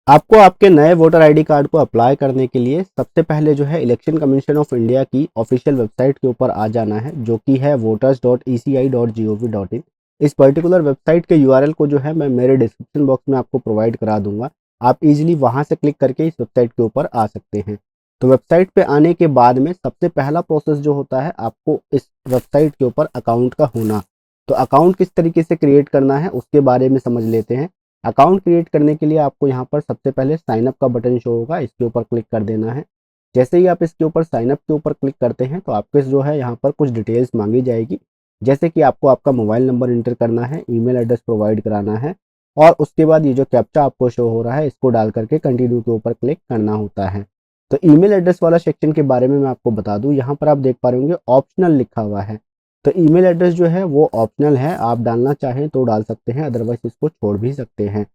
आपको आपके नए वोटर आईडी कार्ड को अप्लाई करने के लिए सबसे पहले जो है इलेक्शन कमीशन ऑफ इंडिया की ऑफिशियल वेबसाइट के ऊपर आ जाना है, जो कि है voters.eci.gov.in। इस पर्टिकुलर वेबसाइट के यूआरएल को जो है मैं मेरे डिस्क्रिप्शन बॉक्स में आपको प्रोवाइड करा दूंगा। आप इजीली वहां से क्लिक करके इस वेबसाइट के ऊपर आ सकते हैं। तो वेबसाइट पे आने के बाद में सबसे पहला प्रोसेस जो होता है, आपको इस वेबसाइट के ऊपर अकाउंट का होना। तो अकाउंट किस तरीके से क्रिएट करना है उसके बारे में समझ लेते हैं। अकाउंट क्रिएट करने के लिए आपको यहाँ पर सबसे पहले साइन अप का बटन शो होगा, इसके ऊपर क्लिक कर देना है। जैसे ही आप इसके ऊपर साइन अप के ऊपर क्लिक करते हैं तो आपके जो है यहाँ पर कुछ डिटेल्स मांगी जाएगी, जैसे कि आपको आपका मोबाइल नंबर इंटर करना है, ईमेल एड्रेस प्रोवाइड कराना है, और उसके बाद ये जो कैप्चा आपको शो हो रहा है इसको डाल करके कंटिन्यू के ऊपर क्लिक करना होता है। तो ईमेल एड्रेस वाला सेक्शन के बारे में मैं आपको बता दूं, यहाँ पर आप देख पा रहे होंगे ऑप्शनल लिखा हुआ है। तो ईमेल एड्रेस जो है वो ऑप्शनल है, आप डालना चाहें तो डाल सकते हैं, अदरवाइज इसको छोड़ भी सकते हैं।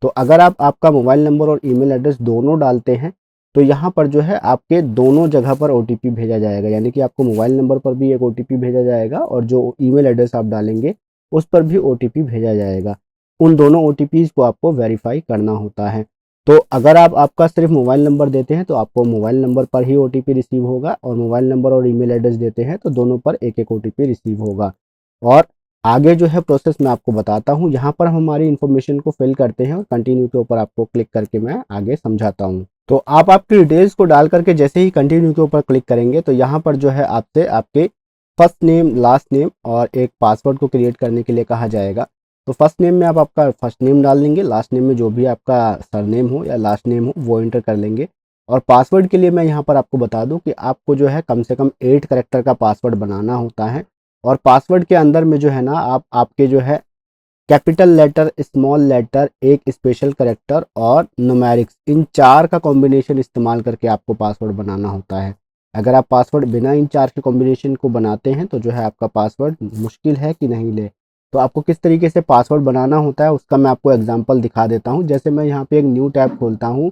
तो अगर आप आपका मोबाइल नंबर और ईमेल एड्रेस दोनों डालते हैं तो यहाँ पर जो है आपके दोनों जगह पर ओटीपी भेजा जाएगा, यानी कि आपको मोबाइल नंबर पर भी एक ओटीपी भेजा जाएगा और जो ईमेल एड्रेस आप डालेंगे उस पर भी ओटीपी भेजा जाएगा। उन दोनों ओटीपीज को आपको वेरीफाई करना होता है। तो अगर आप आपका सिर्फ मोबाइल नंबर देते हैं तो आपको मोबाइल नंबर पर ही ओटीपी रिसीव होगा, और मोबाइल नंबर और ईमेल एड्रेस देते हैं तो दोनों पर एक एक ओटीपी रिसीव होगा। और आगे जो है प्रोसेस मैं आपको बताता हूँ। यहाँ पर हम हमारी इन्फॉर्मेशन को फिल करते हैं और कंटिन्यू के ऊपर आपको क्लिक करके मैं आगे समझाता हूँ। तो आप आपकी डिटेल्स को डाल करके जैसे ही कंटिन्यू के ऊपर क्लिक करेंगे तो यहाँ पर जो है आपसे आपके फर्स्ट नेम, लास्ट नेम और एक पासवर्ड को क्रिएट करने के लिए कहा जाएगा। तो फर्स्ट नेम में आप आपका फर्स्ट नेम डाल लेंगे, लास्ट नेम में जो भी आपका सरनेम हो या लास्ट नेम हो वो एंटर कर लेंगे। और पासवर्ड के लिए मैं यहाँ पर आपको बता दूं कि आपको जो है कम से कम 8 कैरेक्टर का पासवर्ड बनाना होता है। और पासवर्ड के अंदर में जो है ना, आप आपके जो है कैपिटल लेटर, स्मॉल लेटर, एक स्पेशल कैरेक्टर और न्यूमेरिक्स, इन चार का कॉम्बिनेशन इस्तेमाल करके आपको पासवर्ड बनाना होता है। अगर आप पासवर्ड बिना इन चार के कॉम्बिनेशन को बनाते हैं तो जो है आपका पासवर्ड मुश्किल है कि नहीं ले। तो आपको किस तरीके से पासवर्ड बनाना होता है उसका मैं आपको एग्जांपल दिखा देता हूं। जैसे मैं यहाँ पे एक न्यू टैब खोलता हूँ,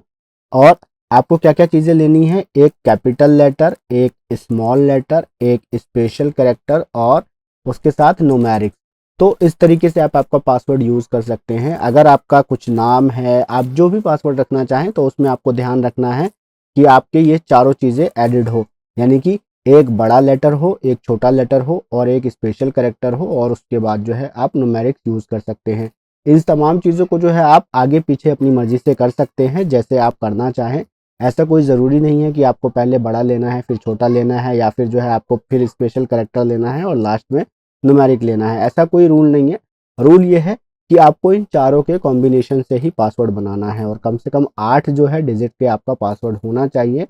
और आपको क्या क्या चीज़ें लेनी है, एक कैपिटल लेटर, एक स्मॉल लेटर, एक स्पेशल कैरेक्टर और उसके साथ न्यूमेरिक्स। तो इस तरीके से आप आपका पासवर्ड यूज़ कर सकते हैं। अगर आपका कुछ नाम है, आप जो भी पासवर्ड रखना चाहें तो उसमें आपको ध्यान रखना है कि आपके ये चारों चीज़ें एडिड हो, यानी कि एक बड़ा लेटर हो, एक छोटा लेटर हो और एक स्पेशल कैरेक्टर हो, और उसके बाद जो है आप न्यूमेरिक्स यूज़ कर सकते हैं। इन तमाम चीज़ों को जो है आप आगे पीछे अपनी मर्ज़ी से कर सकते हैं, जैसे आप करना चाहें। ऐसा कोई ज़रूरी नहीं है कि आपको पहले बड़ा लेना है फिर छोटा लेना है, या फिर जो है आपको फिर स्पेशल कैरेक्टर लेना है और लास्ट में न्यूमेरिक लेना है। ऐसा कोई रूल नहीं है। रूल ये है कि आपको इन चारों के कॉम्बिनेशन से ही पासवर्ड बनाना है, और कम से कम 8 जो है डिजिट के आपका पासवर्ड होना चाहिए।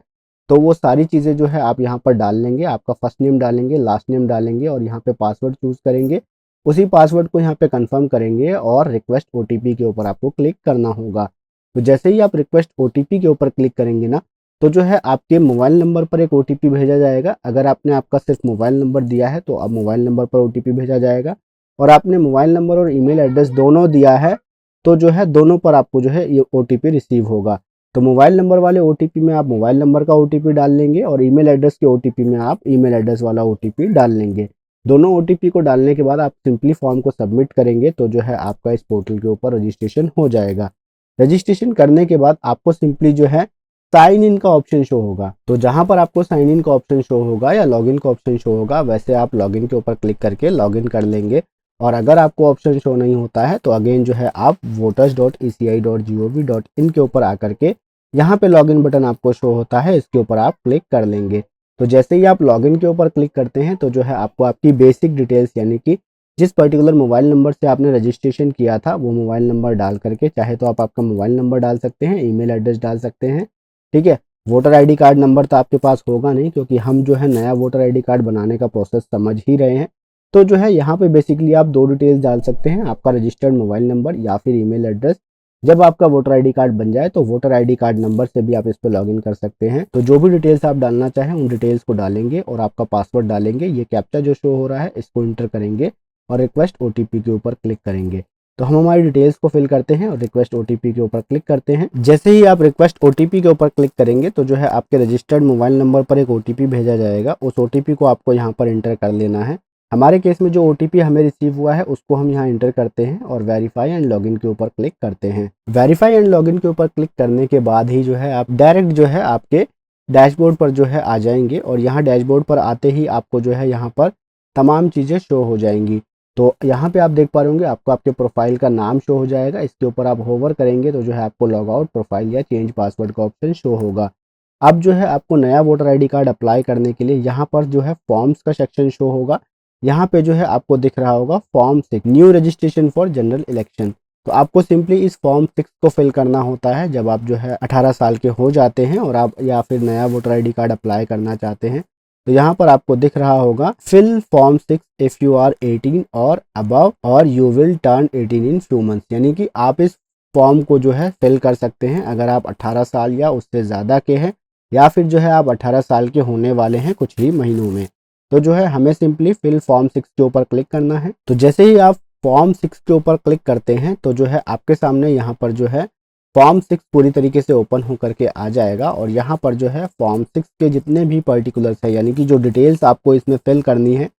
तो वो सारी चीज़ें जो है आप यहाँ पर डाल लेंगे, आपका फर्स्ट नेम डालेंगे, लास्ट नेम डालेंगे और यहाँ पे पासवर्ड चूज़ करेंगे। उसी पासवर्ड को यहाँ पे कंफर्म करेंगे और रिक्वेस्ट ओटीपी के ऊपर आपको क्लिक करना होगा। तो जैसे ही आप रिक्वेस्ट ओटीपी के ऊपर क्लिक करेंगे ना, तो जो है आपके मोबाइल नंबर पर एक ओटीपी भेजा जाएगा। अगर आपने आपका सिर्फ मोबाइल नंबर दिया है तो अब मोबाइल नंबर पर ओटीपी भेजा जाएगा, और आपने मोबाइल नंबर और ईमेल एड्रेस दोनों दिया है तो जो है दोनों पर आपको जो है ये ओटीपी रिसीव होगा। तो मोबाइल नंबर वाले ओटीपी में आप मोबाइल नंबर का ओटीपी डाल लेंगे, और ईमेल एड्रेस के ओटीपी में आप ईमेल एड्रेस वाला ओटीपी डाल लेंगे। दोनों ओटीपी को डालने के बाद आप सिंपली फॉर्म को सबमिट करेंगे तो जो है आपका इस पोर्टल के ऊपर रजिस्ट्रेशन हो जाएगा। रजिस्ट्रेशन करने के बाद आपको सिंपली जो है साइन इन का ऑप्शन शो होगा। तो जहां पर आपको साइन इन का ऑप्शन शो होगा या लॉगिन का ऑप्शन शो होगा, वैसे आप लॉगिन के ऊपर क्लिक करके लॉगिन कर लेंगे। और अगर आपको ऑप्शन शो नहीं होता है तो अगेन जो है आप voters.eci.gov.in के ऊपर आकर के यहाँ पे लॉगिन बटन आपको शो होता है, इसके ऊपर आप क्लिक कर लेंगे। तो जैसे ही आप लॉगिन के ऊपर क्लिक करते हैं तो जो है आपको आपकी बेसिक डिटेल्स, यानी कि जिस पर्टिकुलर मोबाइल नंबर से आपने रजिस्ट्रेशन किया था वो मोबाइल नंबर डाल करके, चाहे तो आप आपका मोबाइल नंबर डाल सकते हैं, ईमेल एड्रेस डाल सकते हैं, ठीक है। वोटर आईडी कार्ड नंबर तो आपके पास होगा नहीं, क्योंकि हम जो है नया वोटर आईडी कार्ड बनाने का प्रोसेस समझ ही रहे हैं। तो जो है यहाँ पे बेसिकली आप दो डिटेल्स डाल सकते हैं, आपका रजिस्टर्ड मोबाइल नंबर या फिर ईमेल एड्रेस। जब आपका वोटर आईडी कार्ड बन जाए तो वोटर आईडी कार्ड नंबर से भी आप इस पर लॉगिन कर सकते हैं। तो जो भी डिटेल्स आप डालना चाहें उन डिटेल्स को डालेंगे और आपका पासवर्ड डालेंगे। ये कैप्चा जो शो हो रहा है इसको इंटर करेंगे और रिक्वेस्ट ओटीपी के ऊपर क्लिक करेंगे। तो हम हमारी डिटेल्स को फिल करते हैं और रिक्वेस्ट ओटीपी के ऊपर क्लिक करते हैं। जैसे ही आप रिक्वेस्ट ओटीपी के ऊपर क्लिक करेंगे तो जो है आपके रजिस्टर्ड मोबाइल नंबर पर एक ओटीपी भेजा जाएगा। उस ओटीपी को आपको यहाँ पर एंटर कर लेना है। हमारे केस में जो ओटीपी हमें रिसीव हुआ है उसको हम यहाँ इंटर करते हैं और वेरीफाई एंड लॉगिन के ऊपर क्लिक करते हैं। वेरीफाई एंड लॉगिन के ऊपर क्लिक करने के बाद ही जो है आप डायरेक्ट जो है आपके डैशबोर्ड पर जो है आ जाएंगे और यहाँ डैशबोर्ड पर आते ही आपको जो है यहाँ पर तमाम चीज़ें शो हो जाएंगी। तो यहाँ पे आप देख पा रहे होंगे आपको आपके प्रोफाइल का नाम शो हो जाएगा। इसके ऊपर आप होवर करेंगे तो जो है आपको लॉग आउट प्रोफाइल या चेंज पासवर्ड का ऑप्शन शो होगा। अब जो है आपको नया वोटर आईडी कार्ड अप्लाई करने के लिए यहाँ पर जो है फॉर्म्स का सेक्शन शो होगा। यहाँ पे जो है आपको दिख रहा होगा form 6 new registration for general election. तो आपको सिंपली इस फॉर्म 6 को फिल करना होता है जब आप जो है 18 साल के हो जाते हैं और आप या फिर नया वोटर आईडी कार्ड अप्लाई करना चाहते हैं। तो यहाँ पर आपको दिख रहा होगा fill form 6 if you are 18 और अबव और you will turn 18 in few months, यानी कि आप इस फॉर्म को जो है फिल कर सकते हैं अगर आप 18 साल या उससे ज़्यादा के हैं या फिर जो है आप 18 साल के होने वाले हैं कुछ ही महीनों में। तो जो है हमें सिंपली फिल फॉर्म 6 के ऊपर क्लिक करना है। तो जैसे ही आप फॉर्म 6 के ऊपर क्लिक करते हैं तो जो है आपके सामने यहाँ पर जो है फॉर्म 6 पूरी तरीके से ओपन होकर के आ जाएगा और यहाँ पर जो है फॉर्म 6 के जितने भी पर्टिकुलर्स है यानी कि जो डिटेल्स आपको इसमें फिल करनी है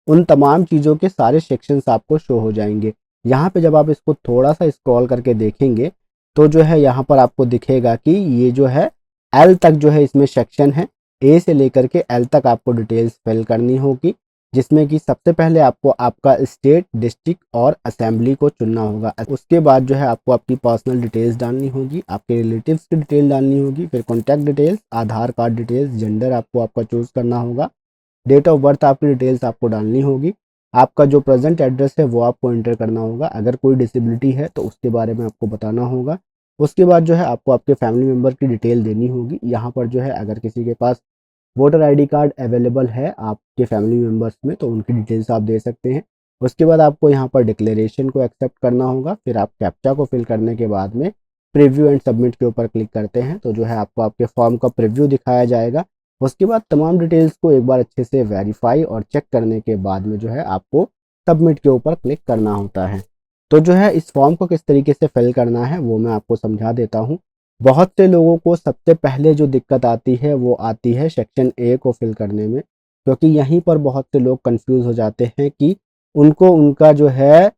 उन तमाम चीज़ों के सारे सेक्शंस आपको शो हो जाएंगे। यहाँ पे जब आप इसको थोड़ा सा स्क्रॉल करके देखेंगे तो जो है यहाँ पर आपको दिखेगा कि ये जो है एल तक जो है इसमें सेक्शन है। ए से लेकर के एल तक आपको डिटेल्स फिल करनी होगी जिसमें कि सबसे पहले आपको आपका स्टेट, डिस्ट्रिक्ट और असेंबली को चुनना होगा। उसके बाद जो है आपको आपकी पर्सनल डिटेल्स डालनी होगी, आपके रिलेटिव्स की डिटेल डालनी होगी, फिर कॉन्टैक्ट डिटेल्स, आधार कार्ड डिटेल्स, जेंडर आपको आपका चूज़ करना होगा, डेट ऑफ बर्थ आपकी डिटेल्स आपको डालनी होगी, आपका जो प्रेजेंट एड्रेस है वो आपको एंटर करना होगा, अगर कोई डिसेबिलिटी है तो उसके बारे में आपको बताना होगा। उसके बाद जो है आपको आपके फैमिली मेम्बर की डिटेल देनी होगी। यहाँ पर जो है अगर किसी के पास वोटर आईडी कार्ड अवेलेबल है आपके फैमिली मेम्बर्स में तो उनकी डिटेल्स आप दे सकते हैं। उसके बाद आपको यहाँ पर डिक्लेरेशन को एक्सेप्ट करना होगा, फिर आप कैप्चा को फिल करने के बाद में प्रीव्यू एंड सबमिट के ऊपर क्लिक करते हैं तो जो है आपको आपके फॉर्म का प्रीव्यू दिखाया जाएगा। उसके बाद तमाम डिटेल्स को एक बार अच्छे से वेरीफाई और चेक करने के बाद में जो है आपको सबमिट के ऊपर क्लिक करना होता है। तो जो है इस फॉर्म को किस तरीके से फिल करना है वो मैं आपको समझा देता हूँ। बहुत से लोगों को सबसे पहले जो दिक्कत आती है वो आती है सेक्शन ए को फिल करने में, क्योंकि यहीं पर बहुत से लोग कंफ्यूज हो जाते हैं कि उनको उनका जो है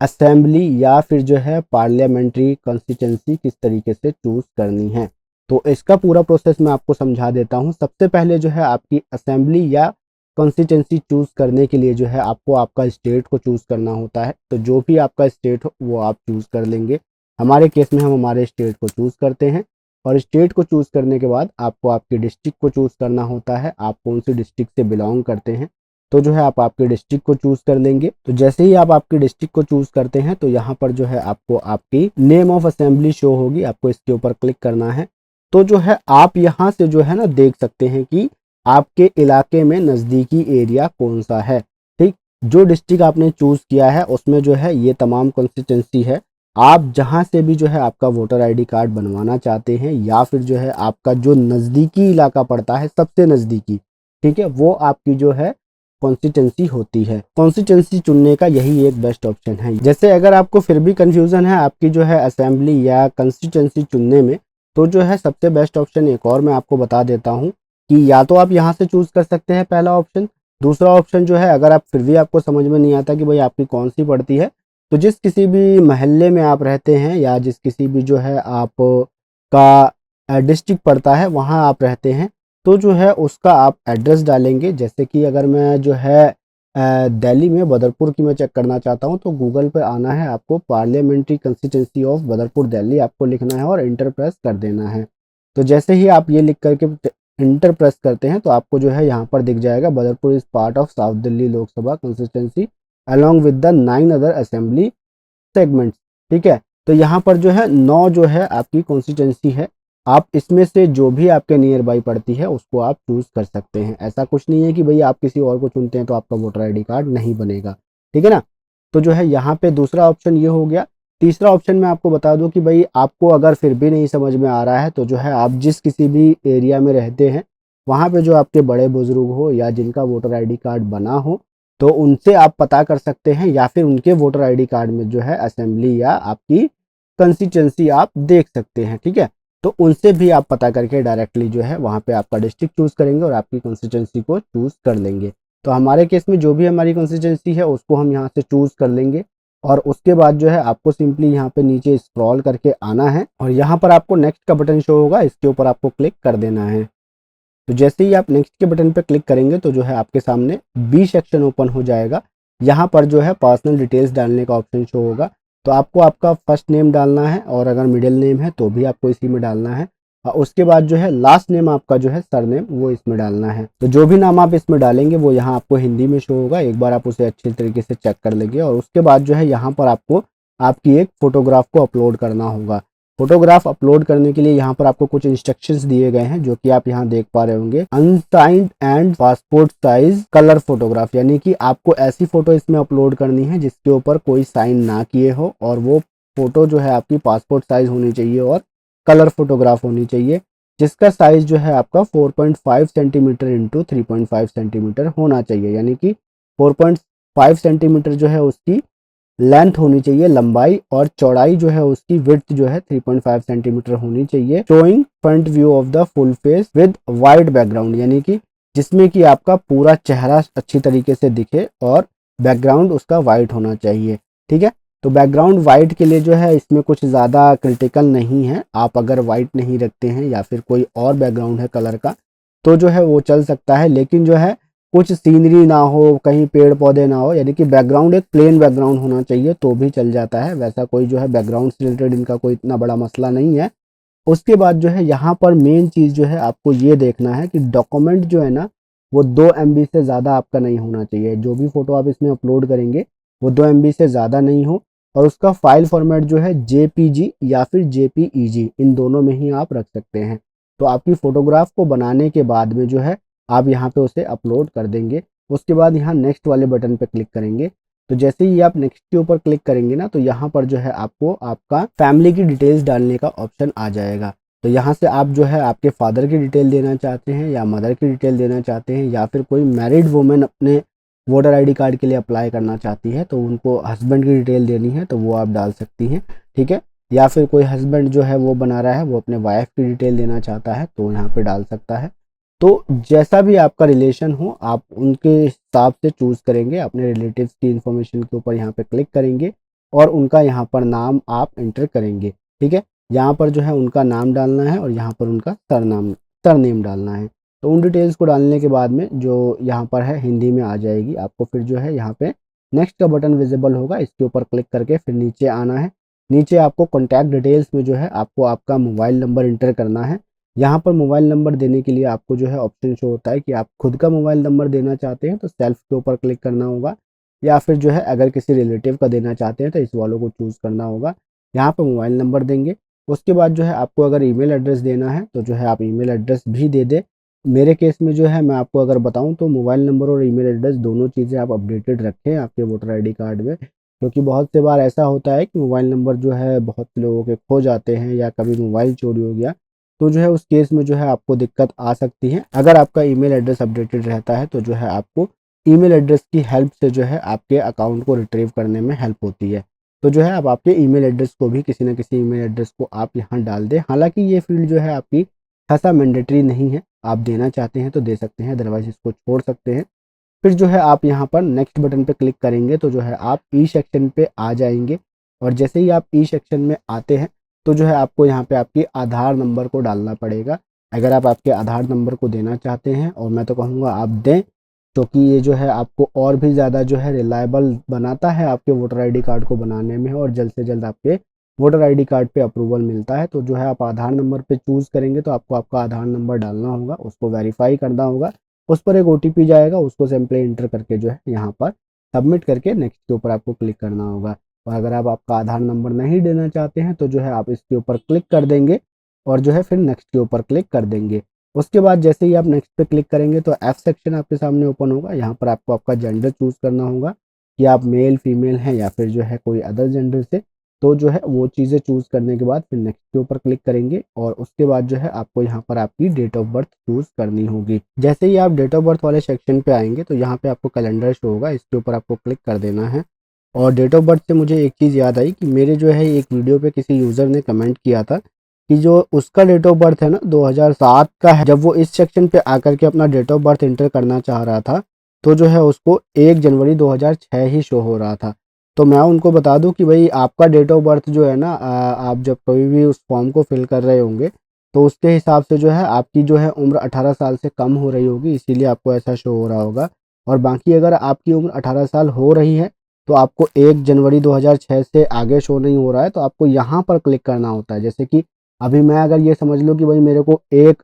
असेंबली या फिर जो है पार्लियामेंट्री कॉन्स्टिट्यूंसी किस तरीके से चूज़ करनी है। तो इसका पूरा प्रोसेस मैं आपको समझा देता हूँ। सबसे पहले जो है आपकी असेंबली या कॉन्स्टिट्यूंसी चूज़ करने के लिए जो है आपको आपका स्टेट को चूज़ करना होता है। तो जो भी आपका स्टेट हो वो आप चूज़ कर लेंगे। हमारे केस में हम हमारे स्टेट को चूज़ करते हैं और स्टेट को चूज़ करने के बाद आपको आपके डिस्ट्रिक्ट को चूज़ करना होता है, आप कौन सी डिस्ट्रिक्ट से बिलोंग करते हैं। तो जो है आप आपके डिस्ट्रिक्ट को चूज़ कर लेंगे। तो जैसे ही आप आपके डिस्ट्रिक्ट को चूज़ करते हैं तो यहाँ पर जो है आपको आपकी नेम ऑफ असेंबली शो होगी, आपको इसके ऊपर क्लिक करना है। तो जो है आप यहाँ से जो है ना देख सकते हैं कि आपके इलाके में नज़दीकी एरिया कौन सा है। ठीक, जो डिस्ट्रिक्ट आपने चूज़ किया है उसमें जो है ये तमाम कॉन्स्टिट्यूंसी है। आप जहाँ से भी जो है आपका वोटर आईडी कार्ड बनवाना चाहते हैं या फिर जो है आपका जो नज़दीकी इलाका पड़ता है सबसे नज़दीकी, ठीक है, वो आपकी जो है कॉन्स्टिट्यूंसी होती है। कॉन्स्टिट्यूंसी चुनने का यही एक बेस्ट ऑप्शन है। जैसे अगर आपको फिर भी कंफ्यूजन है आपकी जो है असेंबली या कॉन्स्टिट्यूंसी चुनने में तो जो है सबसे बेस्ट ऑप्शन एक और मैं आपको बता देता हूँ कि या तो आप यहाँ से चूज़ कर सकते हैं पहला ऑप्शन। दूसरा ऑप्शन जो है अगर आप फिर भी आपको समझ में नहीं आता कि भाई आपकी कौन सी पड़ती है तो जिस किसी भी महल्ले में आप रहते हैं या जिस किसी भी जो है आप का डिस्ट्रिक्ट पड़ता है वहाँ आप रहते हैं तो जो है उसका आप एड्रेस डालेंगे। जैसे कि अगर मैं जो है दिल्ली में बदरपुर की मैं चेक करना चाहता हूँ तो गूगल पे आना है, आपको parliamentary constituency of Badarpur Delhi आपको लिखना है और इंटर प्रेस कर देना है। तो जैसे ही आप ये लिख करके इंटर प्रेस करते हैं तो आपको जो है यहाँ पर दिख जाएगा Badarpur is part of south Delhi Lok Sabha constituency along with the 9 other assembly segments. ठीक है, तो यहाँ पर जो है 9 जो है आपकी कॉन्स्टिट्यूंसी है। आप इसमें से जो भी आपके नियर बाई पड़ती है उसको आप चूज़ कर सकते हैं। ऐसा कुछ नहीं है कि भई आप किसी और को चुनते हैं तो आपका वोटर आईडी कार्ड नहीं बनेगा। ठीक है ना? तो जो है यहाँ पे दूसरा ऑप्शन ये हो गया। तीसरा ऑप्शन मैं आपको बता दूँ कि भई आपको अगर फिर भी नहीं समझ में आ रहा है तो जो है आप जिस किसी भी एरिया में रहते हैं वहाँ पे जो आपके बड़े बुजुर्ग हो या जिनका वोटर आईडी कार्ड बना हो तो उनसे आप पता कर सकते हैं या फिर उनके वोटर आईडी कार्ड में जो है असेंबली या आपकी कंस्टिट्यूंसी आप देख सकते हैं। ठीक है, तो उनसे भी आप पता करके डायरेक्टली जो है वहाँ पे आपका डिस्ट्रिक्ट चूज़ करेंगे और आपकी कंस्टिट्यूंसी को चूज़ कर लेंगे। तो हमारे केस में जो भी हमारी कंसिस्टेंसी है उसको हम यहाँ से चूज़ कर लेंगे और उसके बाद जो है आपको सिंपली यहाँ पे नीचे स्क्रॉल करके आना है और यहाँ पर आपको नेक्स्ट का बटन शो होगा, इसके ऊपर आपको क्लिक कर देना है। तो जैसे ही आप नेक्स्ट के बटन पर क्लिक करेंगे तो जो है आपके सामने बी सेक्शन ओपन हो जाएगा। यहाँ पर जो है पर्सनल डिटेल्स डालने का ऑप्शन शो होगा। तो आपको आपका फर्स्ट नेम डालना है और अगर मिडिल नेम है तो भी आपको इसी में डालना है और उसके बाद जो है लास्ट नेम आपका जो है सरनेम वो इसमें डालना है। तो जो भी नाम आप इसमें डालेंगे वो यहाँ आपको हिंदी में शो होगा, एक बार आप उसे अच्छे तरीके से चेक कर लेंगे और उसके बाद जो है यहाँ पर आपको आपकी एक फ़ोटोग्राफ को अपलोड करना होगा। फोटोग्राफ अपलोड करने के लिए यहाँ पर आपको कुछ इंस्ट्रक्शंस दिए गए हैं जो कि आप यहाँ देख पा रहे होंगे। Unsigned and passport size colour photograph, यानी कि आपको ऐसी फोटो इसमें अपलोड करनी है जिसके ऊपर कोई साइन ना किए हो और वो फोटो जो है आपकी पासपोर्ट साइज होनी चाहिए और कलर फोटोग्राफ होनी चाहिए, जिसका साइज जो है आपका 4.5 सेंटीमीटर इंटू 3.5 सेंटीमीटर होना चाहिए। यानी कि 4.5 सेंटीमीटर जो है उसकी लेंथ होनी चाहिए लंबाई और चौड़ाई जो है उसकी विड्थ जो है 3.5 सेंटीमीटर होनी चाहिए। Showing front view of the full face with white background, यानी कि जिसमें कि आपका पूरा चेहरा अच्छी तरीके से दिखे और बैकग्राउंड उसका वाइट होना चाहिए। ठीक है, तो बैकग्राउंड वाइट के लिए जो है इसमें कुछ ज़्यादा क्रिटिकल नहीं है। आप अगर वाइट नहीं रखते हैं या फिर कोई और बैकग्राउंड है कलर का तो जो है वो चल सकता है, लेकिन जो है कुछ सीनरी ना हो, कहीं पेड़ पौधे ना हो, यानी कि बैकग्राउंड एक प्लेन बैकग्राउंड होना चाहिए तो भी चल जाता है। वैसा कोई जो है बैकग्राउंड से रिलेटेड इनका कोई इतना बड़ा मसला नहीं है। उसके बाद जो है यहाँ पर मेन चीज़ जो है आपको ये देखना है कि डॉक्यूमेंट जो है ना वो 2 MB से ज़्यादा आपका नहीं होना चाहिए। जो भी फ़ोटो आप इसमें अपलोड करेंगे वो 2 MB से ज़्यादा नहीं हो और उसका फाइल फॉर्मेट जो है JPG या फिर JPEG, इन दोनों में ही आप रख सकते हैं। तो आपकी फ़ोटोग्राफ को बनाने के बाद में जो है आप यहाँ पे उसे अपलोड कर देंगे। उसके बाद यहाँ नेक्स्ट वाले बटन पे क्लिक करेंगे। तो जैसे ही आप नेक्स्ट के ऊपर क्लिक करेंगे ना तो यहाँ पर जो है आपको आपका फैमिली की डिटेल्स डालने का ऑप्शन आ जाएगा। तो यहाँ से आप जो है आपके फादर की डिटेल देना चाहते हैं या मदर की डिटेल देना चाहते हैं या फिर कोई मैरिड वुमेन अपने वोटर ID कार्ड के लिए अप्लाई करना चाहती है तो उनको हस्बैंड की डिटेल देनी है तो वो आप डाल सकती हैं। ठीक है, या फिर कोई हस्बैंड जो है वो बना रहा है वो अपने वाइफ की डिटेल देना चाहता है तो यहाँ पे डाल सकता है। तो जैसा भी आपका रिलेशन हो आप उनके हिसाब से चूज़ करेंगे। अपने रिलेटिव्स की इन्फॉर्मेशन के ऊपर यहाँ पे क्लिक करेंगे और उनका यहाँ पर नाम आप एंटर करेंगे। ठीक है, यहाँ पर जो है उनका नाम डालना है और यहाँ पर उनका सरनेम डालना है। तो उन डिटेल्स को डालने के बाद में जो यहाँ पर है हिंदी में आ जाएगी। आपको फिर जो है यहाँ पे नेक्स्ट का बटन विजिबल होगा, इसके ऊपर क्लिक करके फिर नीचे आना है। नीचे आपको कॉन्टैक्ट डिटेल्स में जो है आपको आपका मोबाइल नंबर इंटर करना है। यहाँ पर मोबाइल नंबर देने के लिए आपको जो है ऑप्शन शो होता है कि आप खुद का मोबाइल नंबर देना चाहते हैं तो सेल्फ के ऊपर क्लिक करना होगा, या फिर जो है अगर किसी रिलेटिव का देना चाहते हैं तो इस वालों को चूज़ करना होगा। यहाँ पर मोबाइल नंबर देंगे। उसके बाद जो है आपको अगर ईमेल एड्रेस देना है तो जो है आप ईमेल एड्रेस भी दे दें। मेरे केस में जो है मैं आपको अगर बताऊं तो मोबाइल नंबर और ईमेल एड्रेस दोनों चीज़ें आप अपडेटेड रखें आपके वोटर ID कार्ड में, क्योंकि बहुत से बार ऐसा होता है कि मोबाइल नंबर जो है बहुत से लोगों के खो जाते हैं या कभी मोबाइल चोरी हो गया तो जो है उस केस में जो है आपको दिक्कत आ सकती है। अगर आपका ईमेल एड्रेस अपडेटेड रहता है तो जो है आपको ईमेल एड्रेस की हेल्प से जो है आपके अकाउंट को रिट्रीव करने में हेल्प होती है। तो जो है आप आपके ईमेल एड्रेस को भी किसी न किसी ईमेल एड्रेस को आप यहाँ डाल दें। हालांकि ये फील्ड जो है आपकी खासा मैंडेटरी नहीं है, आप देना चाहते हैं तो दे सकते हैं, अदरवाइज इसको छोड़ सकते हैं। फिर जो है आप यहाँ पर नेक्स्ट बटन पे क्लिक करेंगे तो जो है आप ई सेक्शन पे आ जाएंगे और जैसे ही आप ई सेक्शन में आते हैं तो जो है आपको यहाँ पे आपकी आधार नंबर को डालना पड़ेगा। अगर आप आपके आधार नंबर को देना चाहते हैं और मैं तो कहूँगा आप दें, क्योंकि ये जो है आपको और भी ज़्यादा जो है रिलायबल बनाता है आपके वोटर ID कार्ड को बनाने में और जल्द से जल्द आपके वोटर ID कार्ड पे अप्रूवल मिलता है। तो जो है आप आधार नंबर पे चूज़ करेंगे तो आपको आपका आधार नंबर डालना होगा, उसको वेरीफाई करना होगा, उस पर एक OTP जाएगा, उसको सिंपली इंटर करके जो है यहाँ पर सबमिट करके नेक्स्ट के ऊपर आपको क्लिक करना होगा। और अगर आप आपका आधार नंबर नहीं देना चाहते हैं तो जो है आप इसके ऊपर क्लिक कर देंगे और जो है फिर नेक्स्ट के ऊपर क्लिक कर देंगे। उसके बाद जैसे ही आप नेक्स्ट पे क्लिक करेंगे तो F सेक्शन आपके सामने ओपन होगा। यहाँ पर आपको आपका जेंडर चूज़ करना होगा कि आप मेल फीमेल हैं या फिर जो है कोई अदर जेंडर से। तो जो है वो चीज़ें चूज़ करने के बाद फिर नेक्स्ट के ऊपर क्लिक करेंगे और उसके बाद जो है आपको यहाँ पर आपकी डेट ऑफ बर्थ चूज़ करनी होगी। जैसे ही आप डेट ऑफ बर्थ वाले सेक्शन पे आएंगे तो यहाँ पे आपको कैलेंडर शो होगा, इसके ऊपर आपको क्लिक कर देना है। और डेट ऑफ बर्थ से मुझे एक चीज़ याद आई कि मेरे जो है एक वीडियो पे किसी यूज़र ने कमेंट किया था कि जो उसका डेट ऑफ बर्थ है ना 2007 का है, जब वो इस सेक्शन पे आकर के अपना डेट ऑफ बर्थ इंटर करना चाह रहा था तो जो है उसको 1 जनवरी 2006 ही शो हो रहा था। तो मैं उनको बता दूं कि भाई आपका डेट ऑफ बर्थ जो है ना, आप जब कभी भी उस फॉर्म को फिल कर रहे होंगे तो उसके हिसाब से जो है आपकी जो है उम्र 18 साल से कम हो रही होगी, इसीलिए आपको ऐसा शो हो रहा होगा। और बाकी अगर आपकी उम्र 18 साल हो रही है तो आपको 1 जनवरी 2006 से आगे शो नहीं हो रहा है, तो आपको यहाँ पर क्लिक करना होता है। जैसे कि अभी मैं अगर ये समझ लो कि भाई मेरे को 1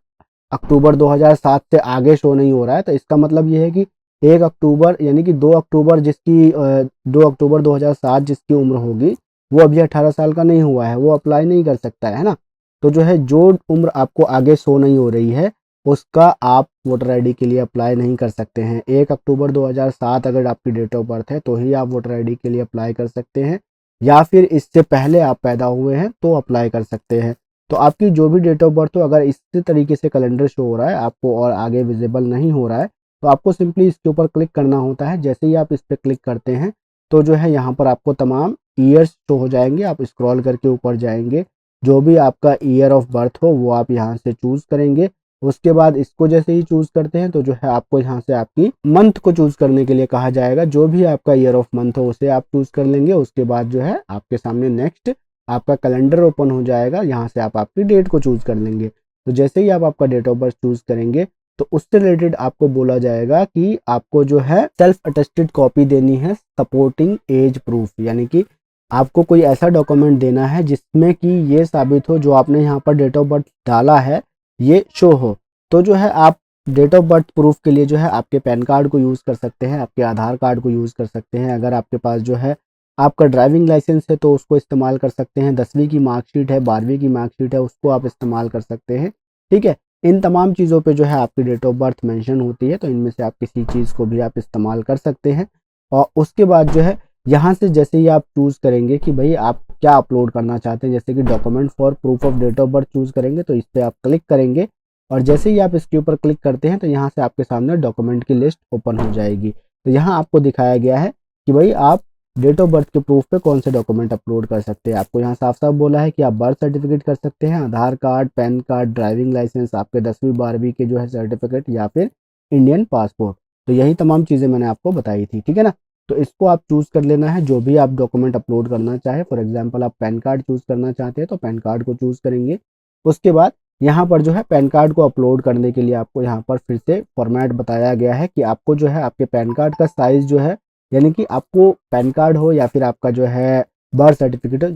अक्टूबर 2007 से आगे शो नहीं हो रहा है, तो इसका मतलब ये है कि 1 अक्टूबर यानी कि 2 अक्टूबर 2 अक्टूबर 2007 जिसकी उम्र होगी वो अभी 18 साल का नहीं हुआ है, वो अप्लाई नहीं कर सकता है ना। तो जो है जो उम्र आपको आगे शो नहीं हो रही है उसका आप वोटर आईडी के लिए अप्लाई नहीं कर सकते हैं। 1 अक्टूबर 2007 अगर आपकी डेट ऑफ बर्थ है तो ही आप वोटर आईडी के लिए अप्लाई कर सकते हैं, या फिर इससे पहले आप पैदा हुए हैं तो अप्लाई कर सकते हैं। तो आपकी जो भी डेट ऑफ बर्थ हो, अगर इसी तरीके से कैलेंडर शो हो रहा है आपको और आगे विजिबल नहीं हो रहा है, तो आपको सिंपली इसके ऊपर क्लिक करना होता है। जैसे ही आप इस पर क्लिक करते हैं तो जो है यहाँ पर आपको तमाम ईयर्स शो हो जाएंगे। आप स्क्रॉल करके ऊपर जाएंगे, जो भी आपका ईयर ऑफ बर्थ हो वो आप यहाँ से चूज़ करेंगे। उसके बाद इसको जैसे ही चूज़ करते हैं तो जो है आपको यहाँ से आपकी मंथ को चूज़ करने के लिए कहा जाएगा। जो भी आपका ईयर ऑफ मंथ हो उसे आप चूज़ कर लेंगे। उसके बाद जो है आपके सामने नेक्स्ट आपका कैलेंडर ओपन हो जाएगा, यहाँ से आप आपकी डेट को चूज़ कर लेंगे। तो जैसे ही आप आपका डेट ऑफ बर्थ चूज़ करेंगे तो उससे रिलेटेड आपको बोला जाएगा कि आपको जो है सेल्फ अटेस्टेड कॉपी देनी है सपोर्टिंग एज प्रूफ, यानी कि आपको कोई ऐसा डॉक्यूमेंट देना है जिसमें कि ये साबित हो जो आपने यहाँ पर डेट ऑफ बर्थ डाला है ये शो हो। तो जो है आप डेट ऑफ बर्थ प्रूफ के लिए जो है आपके पैन कार्ड को यूज़ कर सकते हैं, आपके आधार कार्ड को यूज़ कर सकते हैं। अगर आपके पास जो है आपका ड्राइविंग लाइसेंस है तो उसको इस्तेमाल कर सकते हैं। 10वीं की मार्कशीट है, 12वीं की मार्कशीट है, उसको आप इस्तेमाल कर सकते हैं। ठीक है, इन तमाम चीज़ों पे जो है आपकी डेट ऑफ बर्थ मेंशन होती है, तो इनमें से आप किसी चीज़ को भी आप इस्तेमाल कर सकते हैं। और उसके बाद जो है यहाँ से जैसे ही आप चूज़ करेंगे कि भाई आप क्या अपलोड करना चाहते हैं, जैसे कि document for proof of date of birth choose करेंगे तो इस पर आप क्लिक करेंगे। और जैसे ही आप इसके ऊपर क्लिक करते हैं तो यहाँ से आपके सामने डॉक्यूमेंट की लिस्ट ओपन हो जाएगी। तो यहाँ आपको दिखाया गया है कि भाई आप डेट ऑफ बर्थ के प्रूफ पे कौन से डॉक्यूमेंट अपलोड कर सकते हैं। आपको यहाँ साफ साफ बोला है कि आप बर्थ सर्टिफिकेट कर सकते हैं, Aadhaar card, PAN card, driving licence, आपके 10वीं 12वीं के जो है सर्टिफिकेट, या फिर इंडियन पासपोर्ट। तो यही तमाम चीज़ें मैंने आपको बताई थी, ठीक है ना। तो इसको आप चूज़ कर लेना है जो भी आप डॉक्यूमेंट अपलोड करना चाहे। फॉर एग्जांपल आप पैन कार्ड चूज़ करना चाहते हैं तो पैन कार्ड को चूज़ करेंगे। उसके बाद यहाँ पर जो है पैन कार्ड को अपलोड करने के लिए आपको यहाँ पर फिर से फॉर्मेट बताया गया है कि आपको जो है आपके पैन कार्ड का साइज़ जो है, यानी कि आपको पैन कार्ड हो या फिर आपका जो है बर्थ सर्टिफिकेट हो,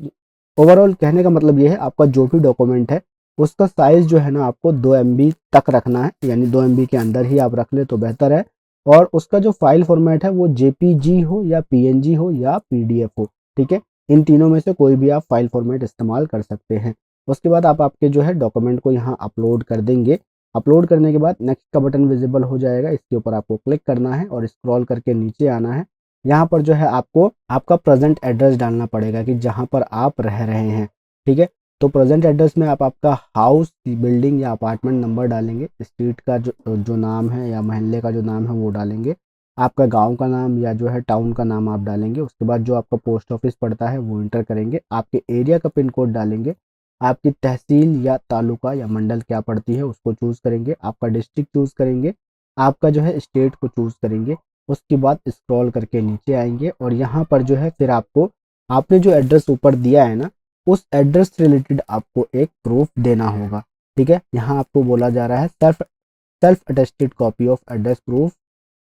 ओवरऑल कहने का मतलब ये है आपका जो भी डॉक्यूमेंट है उसका साइज़ जो है ना आपको 2 MB तक रखना है, यानी 2 MB के अंदर ही आप रख ले तो बेहतर है। और उसका जो फाइल फॉर्मेट है वो JPG हो या PNG हो या PDF हो, ठीक है। इन तीनों में से कोई भी आप फाइल फॉर्मेट इस्तेमाल कर सकते हैं। उसके बाद आप आपके जो है डॉक्यूमेंट को यहाँ अपलोड कर देंगे। अपलोड करने के बाद नेक्स्ट का बटन विजिबल हो जाएगा, इसके ऊपर आपको क्लिक करना है और स्क्रॉल करके नीचे आना है। यहाँ पर जो है आपको आपका प्रेजेंट एड्रेस डालना पड़ेगा कि जहाँ पर आप रह रहे हैं, ठीक है। तो प्रेजेंट एड्रेस में आप आपका हाउस, बिल्डिंग या अपार्टमेंट नंबर डालेंगे, स्ट्रीट का जो नाम है या मोहल्ले का जो नाम है वो डालेंगे, आपका गांव का नाम या जो है टाउन का नाम आप डालेंगे। उसके बाद जो आपका पोस्ट ऑफिस पड़ता है वो इंटर करेंगे, आपके एरिया का पिन कोड डालेंगे, आपकी तहसील या तालुका या मंडल क्या पड़ती है उसको चूज़ करेंगे, आपका डिस्ट्रिक्ट चूज़ करेंगे, आपका जो है स्टेट को चूज़ करेंगे। उसके बाद स्क्रॉल करके नीचे आएंगे और यहाँ पर जो है फिर आपको आपने जो एड्रेस ऊपर दिया है ना उस एड्रेस से रिलेटेड आपको एक प्रूफ देना होगा, ठीक है। यहाँ आपको बोला जा रहा है self attested copy of address proof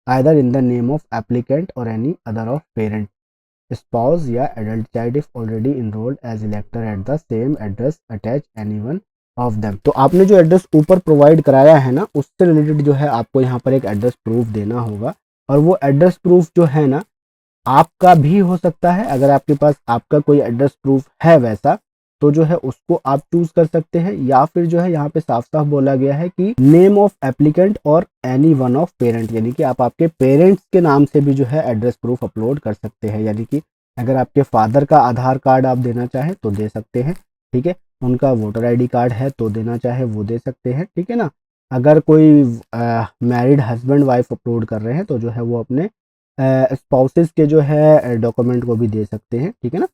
either in the name of applicant और any other of parent, spouse या adult child if already enrolled as elector at the same address attach any one of them. तो आपने जो address ऊपर provide कराया है ना उससे रिलेटेड जो है आपको यहाँ पर एक एड्रेस प्रूफ देना होगा। और वो एड्रेस प्रूफ जो है ना आपका भी हो सकता है, अगर आपके पास आपका कोई एड्रेस प्रूफ है वैसा तो जो है उसको आप चूज कर सकते हैं, या फिर जो है यहाँ पे साफ साफ बोला गया है कि नेम ऑफ एप्लीकेंट और एनी वन ऑफ पेरेंट, यानी कि आप आपके पेरेंट्स के नाम से भी जो है एड्रेस प्रूफ अपलोड कर सकते हैं। यानी कि अगर आपके फादर का आधार कार्ड आप देना चाहें तो दे सकते हैं, ठीक है। उनका वोटर ID कार्ड है तो देना चाहे वो दे सकते हैं, ठीक है ना। अगर कोई मैरिड हस्बैंड वाइफ अपलोड कर रहे हैं तो जो है वो अपने स्पाउसेस के जो है डॉक्यूमेंट को भी दे सकते हैं, ठीक है ना।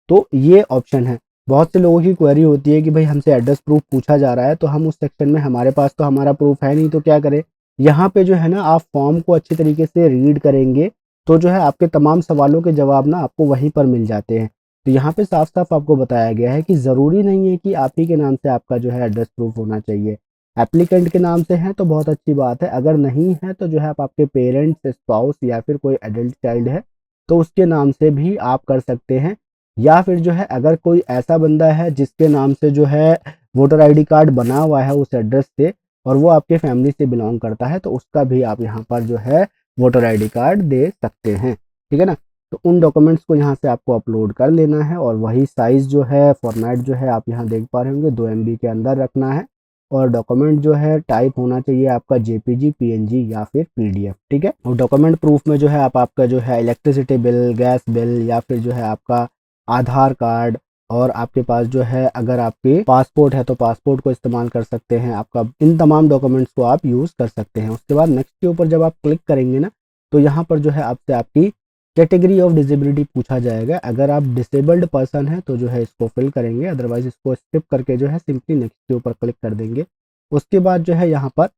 तो ये ऑप्शन है। बहुत से लोगों की क्वेरी होती है कि भाई हमसे एड्रेस प्रूफ पूछा जा रहा है तो हम उस सेक्शन में हमारे पास तो हमारा प्रूफ है नहीं तो क्या करें। यहाँ पे जो है ना आप फॉर्म को अच्छी तरीके से रीड करेंगे तो जो है आपके तमाम सवालों के जवाब ना आपको वहीं पर मिल जाते हैं। तो यहाँ पे साफ-साफ आपको बताया गया है कि ज़रूरी नहीं है कि आप ही के नाम से आपका जो है एड्रेस प्रूफ होना चाहिए। एप्लीकेंट के नाम से है तो बहुत अच्छी बात है, अगर नहीं है तो जो है आप आपके पेरेंट्स, स्पाउस या फिर कोई एडल्ट चाइल्ड है तो उसके नाम से भी आप कर सकते हैं। या फिर जो है अगर कोई ऐसा बंदा है जिसके नाम से जो है वोटर आईडी कार्ड बना हुआ है उस एड्रेस से और वो आपके फैमिली से बिलोंग करता है तो उसका भी आप यहाँ पर जो है वोटर आईडी कार्ड दे सकते हैं, ठीक है ना। तो उन डॉक्यूमेंट्स को यहाँ से आपको अपलोड कर लेना है और वही साइज़ जो है फॉर्मेट जो है आप यहाँ देख पा रहे होंगे 2 MB के अंदर रखना है और डॉक्यूमेंट जो है टाइप होना चाहिए आपका जेपीजी, पीएनजी या फिर पीडीएफ, ठीक है। और डॉक्यूमेंट प्रूफ में जो है आप आपका जो है इलेक्ट्रिसिटी बिल, गैस बिल या फिर जो है आपका आधार कार्ड और आपके पास जो है अगर आपके पासपोर्ट है तो पासपोर्ट को इस्तेमाल कर सकते हैं। आपका इन तमाम डॉक्यूमेंट्स को आप यूज़ कर सकते हैं। उसके बाद नेक्स्ट के ऊपर जब आप क्लिक करेंगे ना तो यहाँ पर जो है आपसे आपकी कैटेगरी ऑफ डिसेबिलिटी पूछा जाएगा। अगर आप डिसेबल्ड पर्सन है तो जो है इसको फिल करेंगे, अदरवाइज इसको स्किप करके जो है सिंपली नेक्स्ट के ऊपर क्लिक कर देंगे। उसके बाद जो है यहाँ पर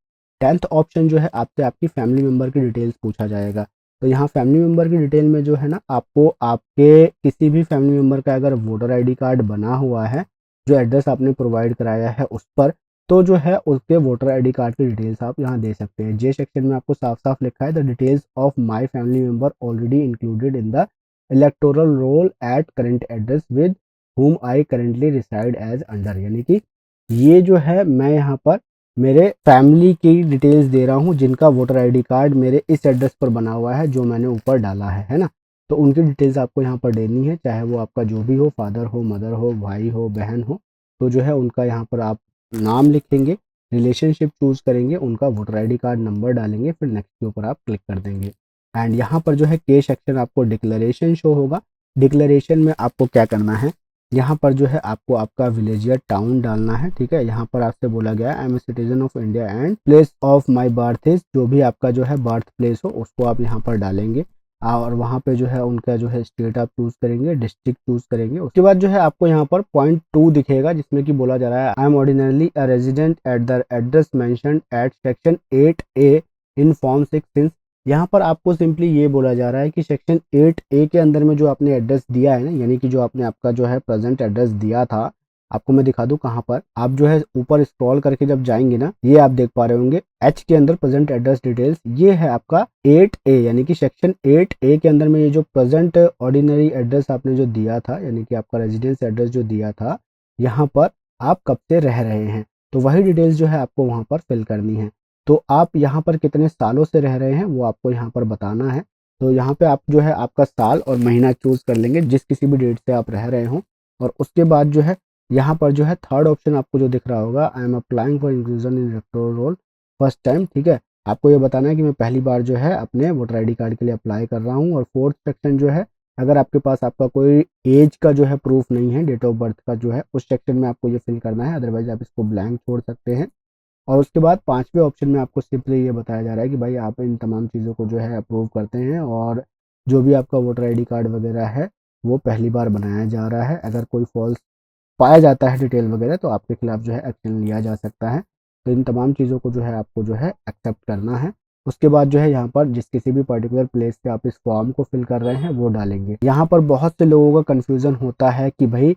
10th ऑप्शन जो है आपसे आपकी फैमिली मेंबर की डिटेल्स पूछा जाएगा। तो यहाँ फैमिली मेंबर की डिटेल में जो है ना आपको आपके किसी भी फैमिली मेंबर का अगर वोटर आईडी कार्ड बना हुआ है जो एड्रेस आपने प्रोवाइड कराया है उस पर, तो जो है उसके वोटर आईडी कार्ड की डिटेल्स आप यहाँ दे सकते हैं। जे सेक्शन में आपको साफ साफ लिखा है the details of my family member already included in the electoral roll at current address with whom I currently reside as under, यानी कि ये जो है मैं यहाँ पर मेरे फैमिली की डिटेल्स दे रहा हूँ जिनका वोटर आईडी कार्ड मेरे इस एड्रेस पर बना हुआ है जो मैंने ऊपर डाला है ना। तो उनकी डिटेल्स आपको यहाँ पर देनी है, चाहे वो आपका जो भी हो, फादर हो, मदर हो, भाई हो, बहन हो। तो जो है उनका यहाँ पर आप नाम लिखेंगे, रिलेशनशिप चूज़ करेंगे, उनका वोटर आईडी कार्ड नंबर डालेंगे, फिर नेक्स्ट के ऊपर आप क्लिक कर देंगे। एंड यहाँ पर जो है के सेक्शन आपको डिक्लेरेशन शो होगा। डिक्लेरेशन में आपको क्या करना है, यहाँ पर जो है आपको आपका विलेज या टाउन डालना है, ठीक है। यहाँ पर आपसे बोला गया है I am a citizen of India and place of my birth is, जो भी आपका जो है बर्थ प्लेस हो उसको आप यहाँ पर डालेंगे और वहाँ पे जो है उनका जो है स्टेट आप चूज करेंगे, डिस्ट्रिक्ट चूज करेंगे। उसके बाद जो है आपको यहाँ पर पॉइंट 2 दिखेगा जिसमें कि बोला जा रहा है I am ordinarily a resident at the address mentioned at section 8A in form 6 since. यहाँ पर आपको सिंपली ये बोला जा रहा है कि सेक्शन 8A के अंदर में जो आपने एड्रेस दिया है ना, यानी कि जो आपने आपका जो है प्रेजेंट एड्रेस दिया था, आपको मैं दिखा दूं कहाँ पर, आप जो है ऊपर स्क्रॉल करके जब जाएंगे ना, ये आप देख पा रहे होंगे एच के अंदर प्रेजेंट एड्रेस डिटेल्स, ये है आपका 8A, यानी कि सेक्शन 8A के अंदर में ये जो प्रेजेंट ऑर्डिनरी एड्रेस आपने जो दिया था, यानी कि आपका रेजिडेंस एड्रेस जो दिया था, यहाँ पर आप कब से रह रहे हैं, तो वही डिटेल्स जो है आपको वहाँ पर फिल करनी है। तो आप यहाँ पर कितने सालों से रह रहे हैं वो आपको यहाँ पर बताना है। तो यहाँ पे आप जो है आपका साल और महीना चूज़ कर लेंगे जिस किसी भी डेट से आप रह रहे हों। और उसके बाद जो है यहाँ पर जो है थर्ड ऑप्शन आपको जो दिख रहा होगा I am applying for inclusion in electoral roll first time, ठीक है। आपको ये बताना है कि मैं पहली बार जो है अपने वोटर आईडी कार्ड के लिए अप्लाई कर रहा हूँ। और फोर्थ सेक्शन जो है अगर आपके पास आपका कोई एज का जो है प्रूफ नहीं है, डेट ऑफ बर्थ का जो है, उस सेक्शन में आपको ये फिल करना है, अदरवाइज आप इसको ब्लैंक छोड़ सकते हैं। और उसके बाद 5वें ऑप्शन में आपको सिंपली ये बताया जा रहा है कि भाई आप इन तमाम चीज़ों को जो है अप्रूव करते हैं और जो भी आपका वोटर आईडी कार्ड वगैरह है वो पहली बार बनाया जा रहा है। अगर कोई फॉल्स पाया जाता है डिटेल वगैरह तो आपके खिलाफ जो है एक्शन लिया जा सकता है। तो इन तमाम चीज़ों को जो है आपको जो है एक्सेप्ट करना है। उसके बाद जो है यहाँ पर जिस किसी भी पर्टिकुलर प्लेस पे आप इस फॉर्म को फिल कर रहे हैं वो डालेंगे। यहाँ पर बहुत से लोगों का कन्फ्यूज़न होता है कि भाई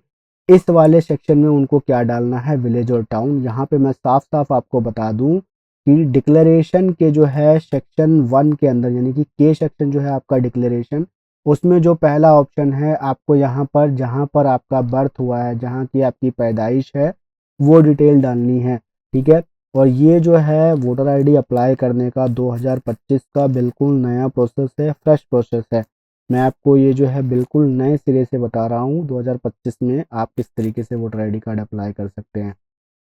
इस वाले सेक्शन में उनको क्या डालना है, विलेज और टाउन। यहाँ पे मैं साफ साफ आपको बता दूं कि डिक्लेरेशन के जो है सेक्शन 1 के अंदर, यानी कि के सेक्शन जो है आपका डिक्लेरेशन, उसमें जो पहला ऑप्शन है आपको यहाँ पर जहाँ पर आपका बर्थ हुआ है, जहाँ की आपकी पैदाइश है, वो डिटेल डालनी है, ठीक है। और ये जो है वोटर आईडी अप्लाई करने का 2025 का बिल्कुल नया प्रोसेस है, फ्रेश प्रोसेस है। मैं आपको ये जो है बिल्कुल नए सिरे से बता रहा हूँ 2025 में आप किस तरीके से वोटर आईडी कार्ड अप्लाई कर सकते हैं।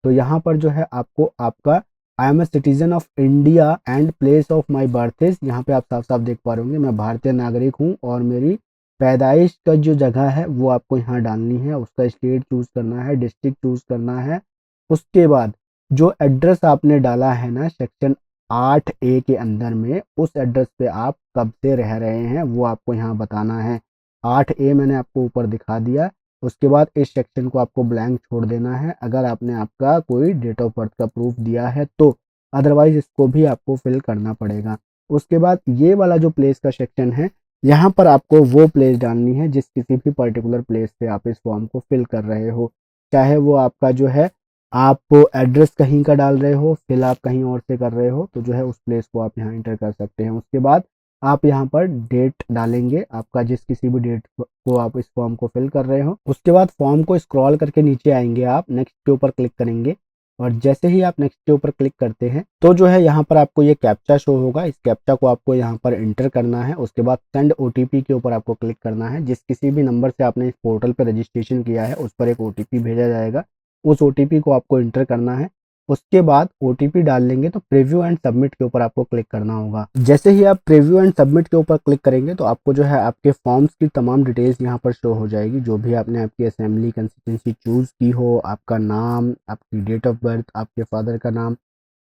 तो यहाँ पर जो है आपको आपका I am a citizen of India and place of my birth is, यहाँ पे आप साफ साफ देख पा रहे होंगे मैं भारतीय नागरिक हूँ और मेरी पैदाइश का जो जगह है वो आपको यहाँ डालनी है। उसका स्टेट चूज करना है, डिस्ट्रिक्ट चूज करना है। उसके बाद जो एड्रेस आपने डाला है ना सेक्शन 8A के अंदर में, उस एड्रेस पे आप कब से रह रहे हैं वो आपको यहाँ बताना है। 8A मैंने आपको ऊपर दिखा दिया। उसके बाद इस सेक्शन को आपको ब्लैंक छोड़ देना है। अगर आपने आपका कोई डेट ऑफ बर्थ का प्रूफ दिया है तो अदरवाइज इसको भी आपको फिल करना पड़ेगा। उसके बाद ये वाला जो प्लेस का सेक्शन है, यहाँ पर आपको वो प्लेस डालनी है जिस किसी भी पर्टिकुलर प्लेस से आप इस फॉर्म को फिल कर रहे हो। चाहे वो आपका जो है आप एड्रेस कहीं का डाल रहे हो, फिल आप कहीं और से कर रहे हो, तो जो है उस प्लेस को आप यहाँ एंटर कर सकते हैं। उसके बाद आप यहाँ पर डेट डालेंगे, आपका जिस किसी भी डेट को आप इस फॉर्म को फिल कर रहे हो। उसके बाद फॉर्म को स्क्रॉल करके नीचे आएंगे, आप नेक्स्ट के ऊपर क्लिक करेंगे और जैसे ही आप नेक्स्ट के ऊपर क्लिक करते हैं तो जो है यहाँ पर आपको ये कैप्चा शो होगा। इस कैप्चा को आपको यहाँ पर एंटर करना है। उसके बाद सेंड ओटीपी के ऊपर आपको क्लिक करना है। जिस किसी भी नंबर से आपने इस पोर्टल पर रजिस्ट्रेशन किया है उस पर एक ओटीपी भेजा जाएगा, उस ओटीपी को आपको एंटर करना है। उसके बाद ओटीपी डाल लेंगे तो प्रीव्यू एंड सबमिट के ऊपर आपको क्लिक करना होगा। जैसे ही आप प्रीव्यू एंड सबमिट के ऊपर क्लिक करेंगे तो आपको जो है आपके फॉर्म्स की तमाम डिटेल्स यहाँ पर शो हो जाएगी, जो भी आपने आपकी असेंबली कंस्टिट्यूंसी चूज की हो, आपका नाम, आपकी डेट ऑफ बर्थ, आपके फादर का नाम,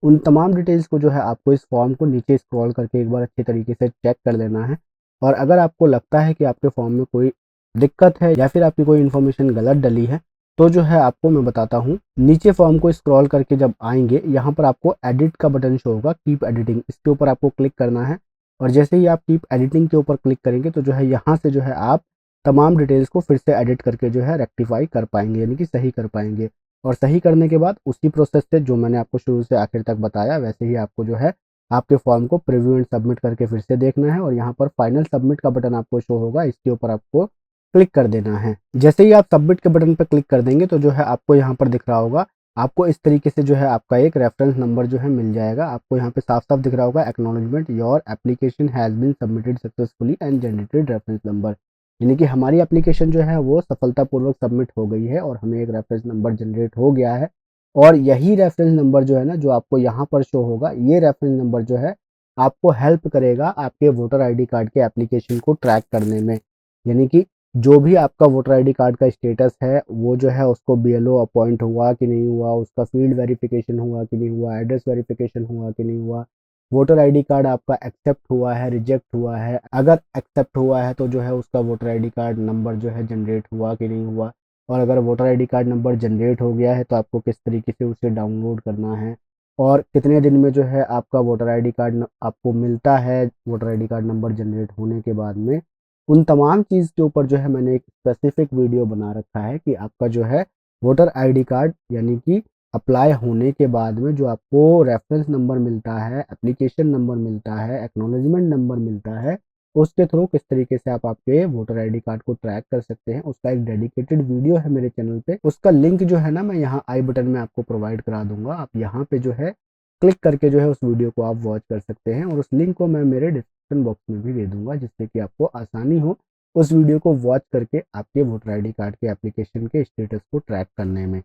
उन तमाम डिटेल्स को जो है आपको इस फॉर्म को नीचे स्क्रॉल करके एक बार अच्छे तरीके से चेक कर लेना है। और अगर आपको लगता है कि आपके फॉर्म में कोई दिक्कत है या फिर आपकी कोई इन्फॉर्मेशन गलत डली है तो जो है आपको मैं बताता हूँ, नीचे फॉर्म को स्क्रॉल करके जब आएंगे यहाँ पर आपको एडिट का बटन शो होगा, कीप एडिटिंग, इसके ऊपर आपको क्लिक करना है। और जैसे ही आप कीप एडिटिंग के ऊपर क्लिक करेंगे तो जो है यहाँ से जो है आप तमाम डिटेल्स को फिर से एडिट करके जो है रेक्टिफाई कर पाएंगे, यानी कि सही कर पाएंगे। और सही करने के बाद उसी प्रोसेस से जो मैंने आपको शुरू से आखिर तक बताया वैसे ही आपको जो है आपके फॉर्म को प्रीव्यू एंड सबमिट करके फिर से देखना है। और यहाँ पर फाइनल सबमिट का बटन आपको शो होगा, इसके ऊपर आपको क्लिक कर देना है। जैसे ही आप सबमिट के बटन पर क्लिक कर देंगे तो जो है आपको यहाँ पर दिख रहा होगा, आपको इस तरीके से जो है आपका एक रेफरेंस नंबर जो है मिल जाएगा। आपको यहाँ पे साफ साफ दिख रहा होगा, acknowledgement your application has been submitted successfully and generated reference number, यानी कि हमारी एप्लीकेशन जो है वो सफलतापूर्वक सबमिट हो गई है और हमें एक रेफरेंस नंबर जनरेट हो गया है। और यही रेफरेंस नंबर जो है ना, जो आपको यहाँ पर शो होगा, ये रेफरेंस नंबर जो है आपको हेल्प करेगा आपके वोटर आईडी कार्ड के एप्लीकेशन को ट्रैक करने में। यानी कि जो भी आपका वोटर आईडी कार्ड का स्टेटस है वो जो है उसको बीएलओ अपॉइंट हुआ कि नहीं हुआ, उसका फील्ड वेरिफिकेशन हुआ कि नहीं हुआ, एड्रेस वेरिफिकेशन हुआ कि नहीं हुआ, वोटर आईडी कार्ड आपका एक्सेप्ट हुआ है, रिजेक्ट हुआ है, अगर एक्सेप्ट हुआ है तो जो है उसका वोटर आईडी कार्ड नंबर जो है जनरेट हुआ कि नहीं हुआ, और अगर voter ID card number generate हो गया है तो आपको किस तरीके से उसे डाउनलोड करना है, और कितने दिन में जो है आपका वोटर आईडी कार्ड आपको मिलता है voter ID card number generate होने के बाद में। उन तमाम चीज़ के ऊपर जो है मैंने एक स्पेसिफिक वीडियो बना रखा है कि आपका जो है वोटर आईडी कार्ड यानी कि अप्लाई होने के बाद में जो आपको रेफरेंस नंबर मिलता है, एप्लीकेशन नंबर मिलता है, एक्नॉलेजमेंट नंबर मिलता है, उसके थ्रू किस तरीके से आप आपके वोटर आईडी कार्ड को ट्रैक कर सकते हैं, उसका एक डेडिकेटेड वीडियो है मेरे चैनल पे। उसका लिंक जो है ना मैं यहाँ आई बटन में आपको प्रोवाइड करा दूंगा, आप यहाँ पे जो है क्लिक करके जो है उस वीडियो को आप वॉच कर सकते हैं, और उस लिंक को मैं मेरे डिस्क्रिप्शन बॉक्स में भी दे दूंगा जिससे कि आपको आसानी हो उस वीडियो को वॉच करके आपके वोटर आईडी कार्ड के एप्लीकेशन के स्टेटस को ट्रैक करने में।